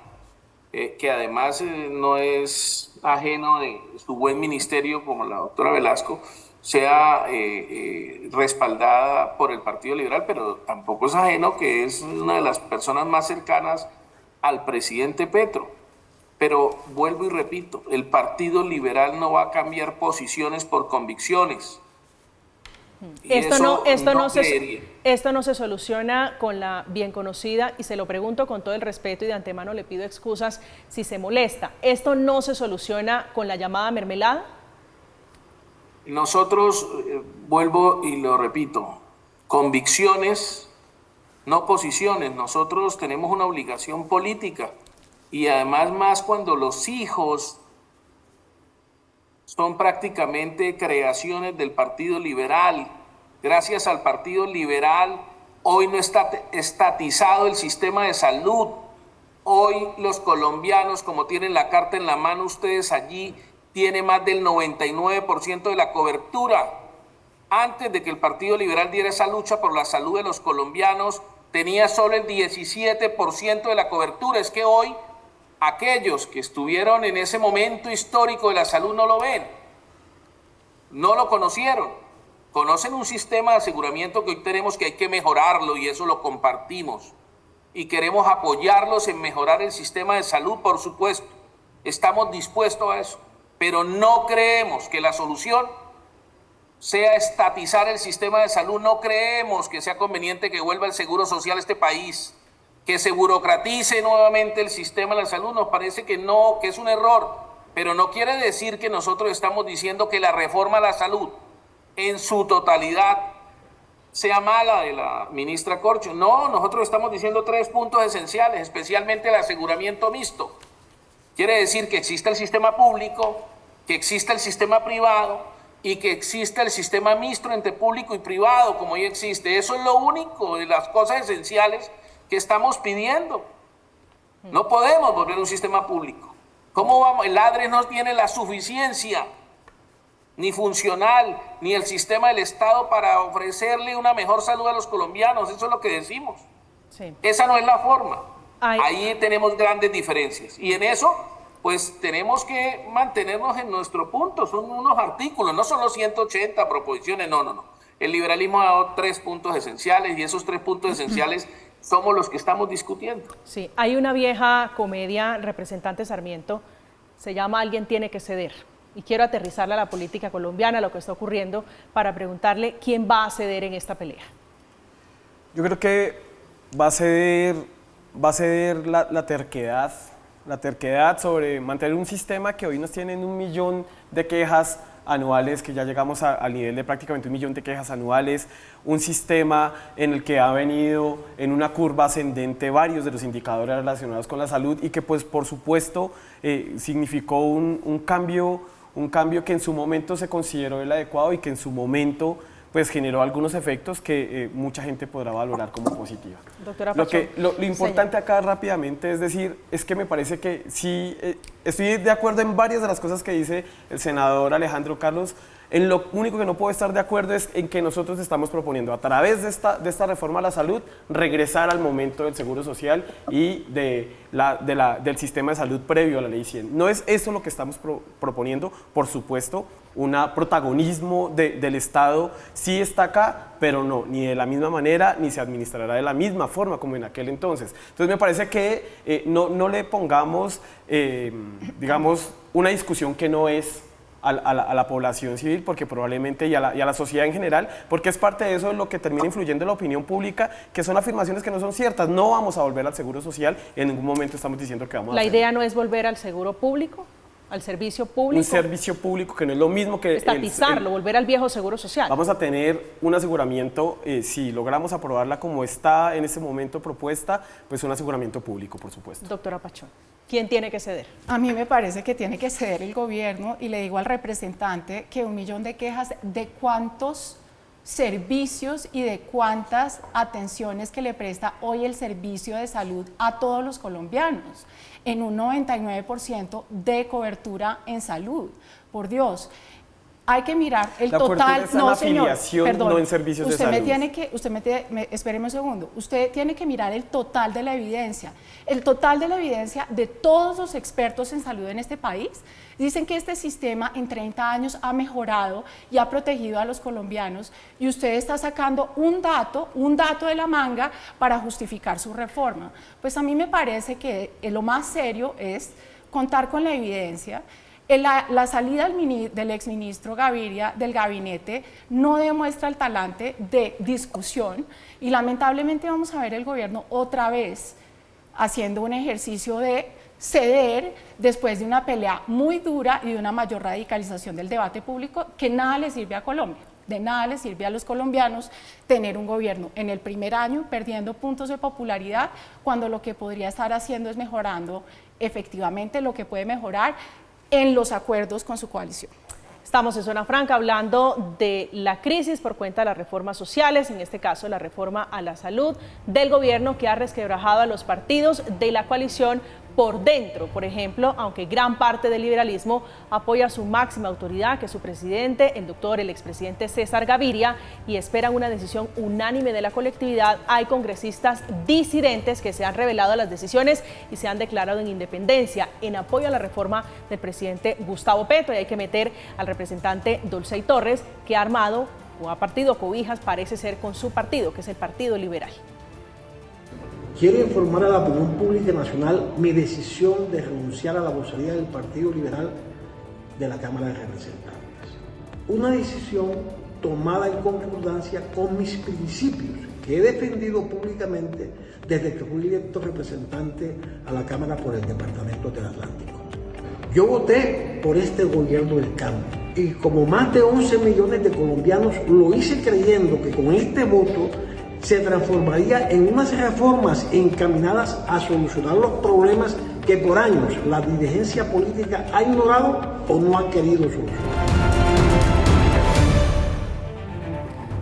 que además no es ajeno de su buen ministerio como la doctora Velasco, sea respaldada por el Partido Liberal, pero tampoco es ajeno que es una de las personas más cercanas al presidente Petro. Pero vuelvo y repito, el Partido Liberal no va a cambiar posiciones por convicciones. Esto no se soluciona con la bien conocida, y se lo pregunto con todo el respeto y de antemano le pido excusas si se molesta. ¿Esto no se soluciona con la llamada mermelada? Nosotros, vuelvo y lo repito, convicciones, no posiciones. Nosotros tenemos una obligación política. Y además más cuando los hijos son prácticamente creaciones del Partido Liberal. Gracias al Partido Liberal, hoy no está estatizado el sistema de salud. Hoy los colombianos, como tienen la carta en la mano ustedes allí, tienen más del 99% de la cobertura. Antes de que el Partido Liberal diera esa lucha por la salud de los colombianos, tenía solo el 17% de la cobertura. Es que hoy aquellos que estuvieron en ese momento histórico de la salud no lo ven, no lo conocieron. Conocen un sistema de aseguramiento que hoy tenemos que hay que mejorarlo y eso lo compartimos. Y queremos apoyarlos en mejorar el sistema de salud, por supuesto. Estamos dispuestos a eso, pero no creemos que la solución sea estatizar el sistema de salud. No creemos que sea conveniente que vuelva el seguro social a este país. Que se burocratice nuevamente el sistema de la salud, nos parece que no, que es un error. pero no quiere decir que nosotros estamos diciendo que la reforma a la salud en su totalidad sea mala de la ministra Corcho. No, nosotros estamos diciendo 3 puntos esenciales, especialmente el aseguramiento mixto. Quiere decir que exista el sistema público, que exista el sistema privado y que exista el sistema mixto entre público y privado, como hoy existe. Eso es lo único de las cosas esenciales que estamos pidiendo. No podemos volver a un sistema público. ¿Cómo vamos? El ADRE no tiene la suficiencia ni funcional, ni el sistema del Estado para ofrecerle una mejor salud a los colombianos. Eso es lo que decimos. Sí. Esa no es la forma. Ahí tenemos grandes diferencias. Y en eso, pues tenemos que mantenernos en nuestro punto. Son unos artículos, no son los 180 proposiciones, no. El liberalismo ha dado 3 puntos esenciales y esos 3 puntos esenciales somos los que estamos discutiendo. Sí, hay una vieja comedia, representante Sarmiento, se llama Alguien tiene que ceder. Y quiero aterrizarla a la política colombiana, a lo que está ocurriendo, para preguntarle quién va a ceder en esta pelea. Yo creo que va a ceder la terquedad sobre mantener un sistema que hoy nos tienen 1 millón de quejas anuales, que ya llegamos al nivel de prácticamente 1 millón de quejas anuales, un sistema en el que ha venido en una curva ascendente varios de los indicadores relacionados con la salud y que pues por supuesto significó un cambio que en su momento se consideró el adecuado y que en su momento pues generó algunos efectos que mucha gente podrá valorar como positiva. Doctora Pachón, lo importante acá rápidamente es decir, es que me parece que sí, estoy de acuerdo en varias de las cosas que dice el senador Alejandro Carlos. En lo único que no puedo estar de acuerdo es en que nosotros estamos proponiendo a través de esta reforma a la salud regresar al momento del seguro social y del sistema de salud previo a la ley 100. No es eso lo que estamos proponiendo, por supuesto, un protagonismo del Estado sí está acá, pero no, ni de la misma manera, ni se administrará de la misma forma como en aquel entonces. Entonces me parece que no le pongamos, digamos, una discusión que no es a la población civil, porque probablemente y a la sociedad en general, porque es parte de eso lo que termina influyendo en la opinión pública, que son afirmaciones que no son ciertas. No vamos a volver al seguro social, en ningún momento estamos diciendo que vamos a hacer. ¿La idea no es volver al seguro público? ¿Al servicio público? Un servicio público que no es lo mismo que... Estatizarlo, volver al viejo seguro social. Vamos a tener un aseguramiento, si logramos aprobarla como está en este momento propuesta, pues un aseguramiento público, por supuesto. Doctora Pachón, ¿quién tiene que ceder? A mí me parece que tiene que ceder el gobierno y le digo al representante que 1 millón de quejas de cuántos servicios y de cuántas atenciones que le presta hoy el servicio de salud a todos los colombianos, en un 99% de cobertura en salud. Por Dios, hay que mirar el total, no señor, perdón, no en servicios de salud. Espéreme un segundo, usted tiene que mirar el total de la evidencia de todos los expertos en salud en este país. Dicen que este sistema en 30 años ha mejorado y ha protegido a los colombianos y usted está sacando un dato de la manga para justificar su reforma. Pues a mí me parece que lo más serio es contar con la evidencia. La salida del exministro Gaviria del gabinete no demuestra el talante de discusión y lamentablemente vamos a ver el gobierno otra vez haciendo un ejercicio de ceder después de una pelea muy dura y de una mayor radicalización del debate público que nada le sirve a Colombia. De nada le sirve a los colombianos tener un gobierno en el primer año perdiendo puntos de popularidad cuando lo que podría estar haciendo es mejorando efectivamente lo que puede mejorar en los acuerdos con su coalición. Estamos en Zona Franca hablando de la crisis por cuenta de las reformas sociales, en este caso la reforma a la salud del gobierno que ha resquebrajado a los partidos de la coalición por dentro. Por ejemplo, aunque gran parte del liberalismo apoya a su máxima autoridad, que es su presidente, el expresidente César Gaviria, y esperan una decisión unánime de la colectividad, hay congresistas disidentes que se han revelado a las decisiones y se han declarado en independencia, en apoyo a la reforma del presidente Gustavo Petro. Y hay que meter al representante Dolcey Torres, que ha armado o ha partido cobijas, parece ser, con su partido, que es el Partido Liberal. Quiero informar a la opinión pública nacional mi decisión de renunciar a la vocería del Partido Liberal de la Cámara de Representantes. Una decisión tomada en concordancia con mis principios, que he defendido públicamente desde que fui electo representante a la Cámara por el Departamento del Atlántico. Yo voté por este gobierno del cambio y como más de 11 millones de colombianos lo hice creyendo que con este voto se transformaría en unas reformas encaminadas a solucionar los problemas que por años la dirigencia política ha ignorado o no ha querido solucionar.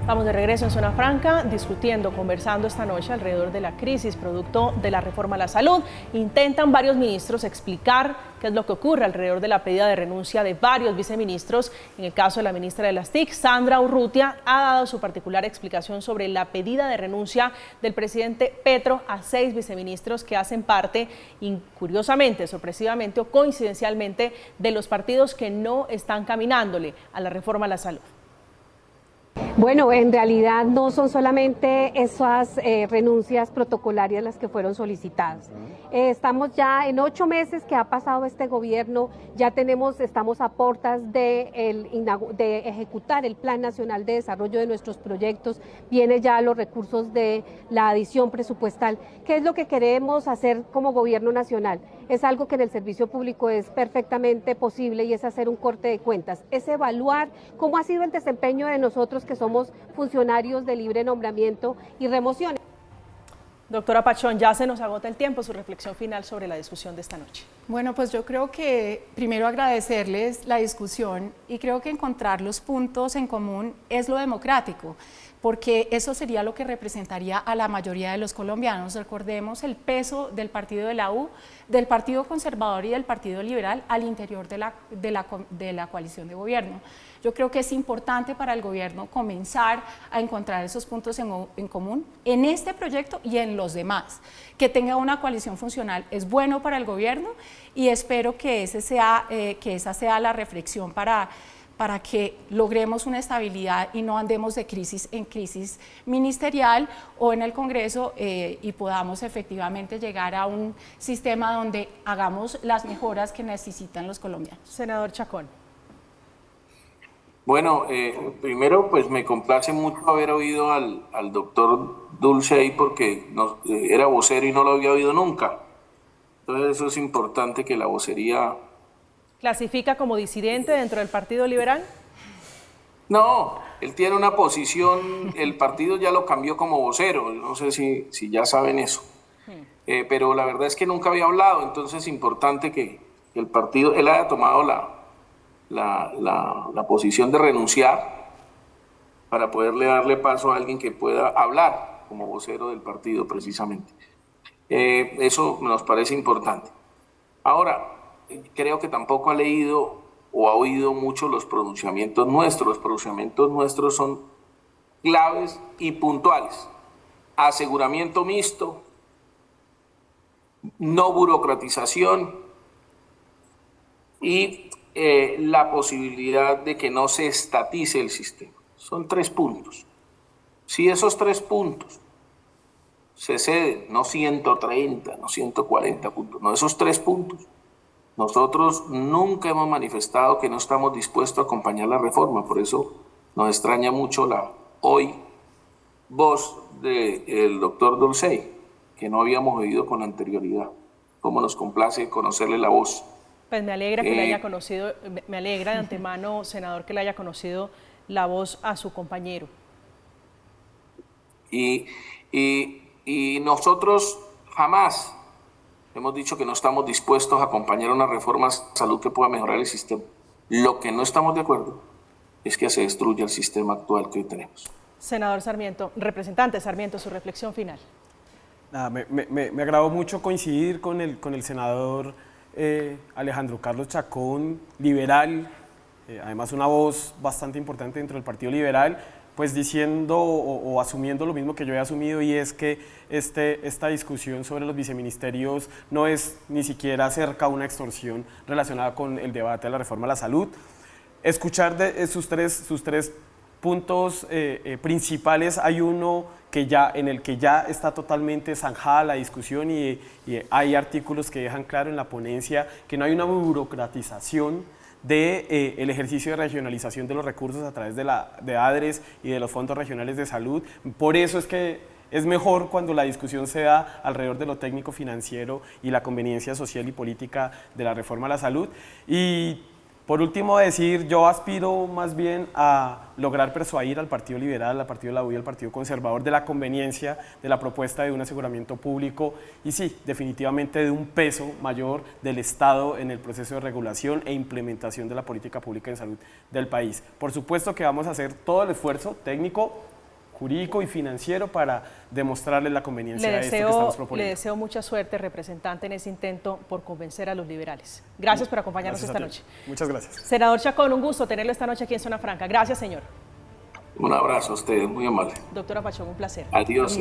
Estamos de regreso en Zona Franca, discutiendo, conversando esta noche alrededor de la crisis producto de la reforma a la salud. Intentan varios ministros explicar qué es lo que ocurre alrededor de la pedida de renuncia de varios viceministros. En el caso de la ministra de las TIC, Sandra Urrutia, ha dado su particular explicación sobre la pedida de renuncia del presidente Petro a 6 viceministros que hacen parte, curiosamente, sorpresivamente o coincidencialmente, de los partidos que no están caminándole a la reforma a la salud. Bueno, en realidad no son solamente esas renuncias protocolarias las que fueron solicitadas. Estamos ya en 8 meses que ha pasado este gobierno, ya estamos a puertas de ejecutar el Plan Nacional de Desarrollo de nuestros proyectos, vienen ya los recursos de la adición presupuestal. ¿Qué es lo que queremos hacer como gobierno nacional? Es algo que en el servicio público es perfectamente posible y es hacer un corte de cuentas, es evaluar cómo ha sido el desempeño de nosotros que somos funcionarios de libre nombramiento y remoción. Doctora Pachón, ya se nos agota el tiempo, su reflexión final sobre la discusión de esta noche. Bueno, pues yo creo que primero agradecerles la discusión y creo que encontrar los puntos en común es lo democrático, porque eso sería lo que representaría a la mayoría de los colombianos. Recordemos el peso del partido de la U, del Partido Conservador y del Partido Liberal al interior de la coalición de gobierno. Yo creo que es importante para el gobierno comenzar a encontrar esos puntos en común en este proyecto y en los demás. Que tenga una coalición funcional es bueno para el gobierno y espero que esa sea la reflexión para que logremos una estabilidad y no andemos de crisis en crisis ministerial o en el Congreso y podamos efectivamente llegar a un sistema donde hagamos las mejoras que necesitan los colombianos. Senador Chacón. Bueno, primero pues me complace mucho haber oído al doctor Dulce porque era vocero y no lo había oído nunca. Entonces eso es importante que la vocería... ¿Clasifica como disidente dentro del Partido Liberal? No, él tiene una posición, el partido ya lo cambió como vocero, no sé si ya saben eso. Pero la verdad es que nunca había hablado, entonces es importante que el partido, él haya tomado la posición de renunciar para poderle darle paso a alguien que pueda hablar como vocero del partido precisamente. Eso nos parece importante. Ahora, creo que tampoco ha leído o ha oído mucho los pronunciamientos nuestros. Los pronunciamientos nuestros son claves y puntuales. Aseguramiento mixto, no burocratización y la posibilidad de que no se estatice el sistema. Son 3 puntos. Si esos 3 puntos se ceden, no 130, no 140 puntos, no, esos 3 puntos, nosotros nunca hemos manifestado que no estamos dispuestos a acompañar la reforma. Por eso nos extraña mucho la hoy voz del doctor Dulce, que no habíamos oído con anterioridad. Como nos complace conocerle la voz. Pues me alegra que le haya conocido, me alegra de antemano, senador, que le haya conocido la voz a su compañero. Y nosotros jamás hemos dicho que no estamos dispuestos a acompañar una reforma de salud que pueda mejorar el sistema. Lo que no estamos de acuerdo es que se destruya el sistema actual que hoy tenemos. Senador Sarmiento, representante Sarmiento, su reflexión final. Nada, me agradó mucho coincidir con el senador Alejandro Carlos Chacón, liberal, además una voz bastante importante dentro del Partido Liberal, pues diciendo o asumiendo lo mismo que yo he asumido, y es que esta discusión sobre los viceministerios no es ni siquiera cerca a una extorsión relacionada con el debate de la reforma a la salud. Escuchar sus tres puntos principales, hay uno en el que ya está totalmente zanjada la discusión y hay artículos que dejan claro en la ponencia que no hay una burocratización el ejercicio de regionalización de los recursos a través de ADRES y de los fondos regionales de salud. Por eso es que es mejor cuando la discusión se da alrededor de lo técnico financiero y la conveniencia social y política de la reforma a la salud. Y por último decir, yo aspiro más bien a lograr persuadir al Partido Liberal, al Partido de la U y al Partido Conservador de la conveniencia de la propuesta de un aseguramiento público y sí, definitivamente de un peso mayor del Estado en el proceso de regulación e implementación de la política pública en salud del país. Por supuesto que vamos a hacer todo el esfuerzo técnico, jurídico y financiero para demostrarles la conveniencia de esto que estamos proponiendo. Le deseo mucha suerte, representante, en ese intento por convencer a los liberales. Gracias por acompañarnos esta noche. Muchas gracias. Senador Chacón, un gusto tenerlo esta noche aquí en Zona Franca. Gracias, señor. Un abrazo a ustedes, muy amable. Doctora Pachón, un placer. Adiós.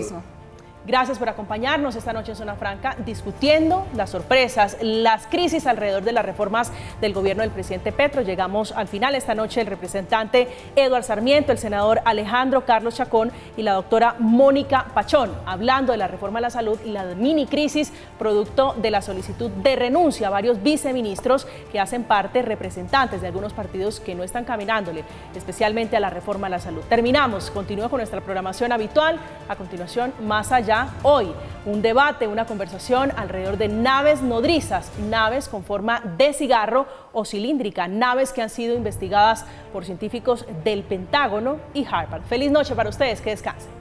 Gracias por acompañarnos esta noche en Zona Franca, discutiendo las sorpresas, las crisis alrededor de las reformas del gobierno del presidente Petro. Llegamos al final esta noche el representante Eduardo Sarmiento, el senador Alejandro Carlos Chacón y la doctora Mónica Pachón, hablando de la reforma a la salud y la mini crisis producto de la solicitud de renuncia a varios viceministros que hacen parte representantes de algunos partidos que no están caminándole, especialmente a la reforma a la salud. Terminamos, continúa con nuestra programación habitual. A continuación, Más Allá. Hoy, un debate, una conversación alrededor de naves nodrizas, naves con forma de cigarro o cilíndrica, naves que han sido investigadas por científicos del Pentágono y Harvard. Feliz noche para ustedes, que descansen.